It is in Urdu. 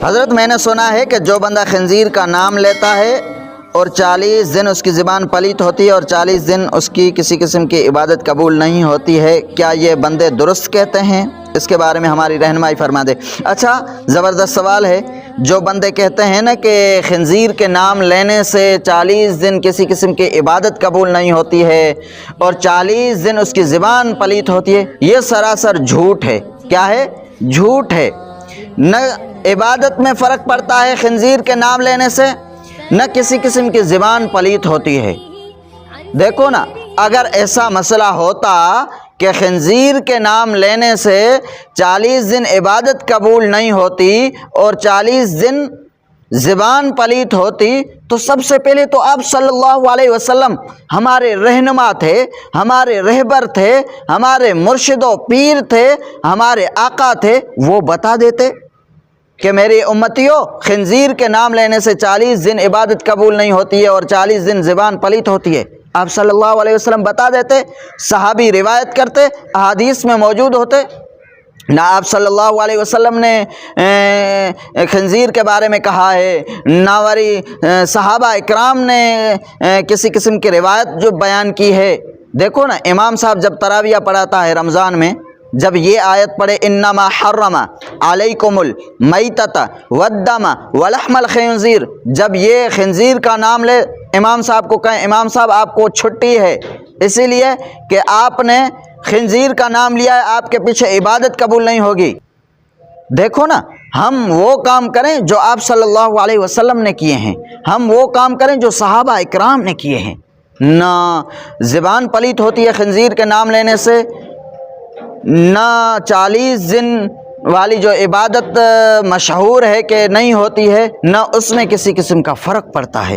حضرت میں نے سنا ہے کہ جو بندہ خنزیر کا نام لیتا ہے اور 40 دن اس کی زبان پلیت ہوتی ہے اور 40 دن اس کی کسی قسم کی عبادت قبول نہیں ہوتی ہے، کیا یہ بندے درست کہتے ہیں؟ اس کے بارے میں ہماری رہنمائی فرما دے۔ اچھا، زبردست سوال ہے۔ جو بندے کہتے ہیں نا کہ خنزیر کے نام لینے سے 40 دن کسی قسم کی عبادت قبول نہیں ہوتی ہے اور 40 دن اس کی زبان پلیت ہوتی ہے، یہ سراسر جھوٹ ہے۔ کیا ہے؟ جھوٹ ہے۔ نہ عبادت میں فرق پڑتا ہے خنزیر کے نام لینے سے، نہ کسی قسم کی زبان پلیت ہوتی ہے۔ دیکھو نا، اگر ایسا مسئلہ ہوتا کہ خنزیر کے نام لینے سے 40 دن عبادت قبول نہیں ہوتی اور 40 دن زبان پلیت ہوتی تو سب سے پہلے تو آپ صلی اللہ علیہ وسلم ہمارے رہنما تھے، ہمارے رہبر تھے، ہمارے مرشد و پیر تھے، ہمارے آقا تھے، وہ بتا دیتے کہ میری امتیوں، خنزیر کے نام لینے سے 40 دن عبادت قبول نہیں ہوتی ہے اور 40 دن زبان پلیت ہوتی ہے۔ آپ صلی اللہ علیہ وسلم بتا دیتے، صحابی روایت کرتے، احادیث میں موجود ہوتے۔ نہ آپ صلی اللہ علیہ وسلم نے خنزیر کے بارے میں کہا ہے، نہ وری صحابہ اکرام نے کسی قسم کی روایت جو بیان کی ہے۔ دیکھو نا، امام صاحب جب تراویح پڑھاتا ہے رمضان میں، جب یہ آیت پڑھے انما حرم علیکم المیتۃ والدم ولحم الخنزیر، جب یہ خنزیر کا نام لے، امام صاحب کو کہیں امام صاحب آپ کو چھٹی ہے، اسی لیے کہ آپ نے خنزیر کا نام لیا ہے، آپ کے پیچھے عبادت قبول نہیں ہوگی۔ دیکھو نا، ہم وہ کام کریں جو آپ صلی اللہ علیہ وسلم نے کیے ہیں، ہم وہ کام کریں جو صحابہ اکرام نے کیے ہیں۔ نہ زبان پلیت ہوتی ہے خنزیر کے نام لینے سے، نہ 40 دن والی جو عبادت مشہور ہے کہ نہیں ہوتی ہے، نہ اس میں کسی قسم کا فرق پڑتا ہے۔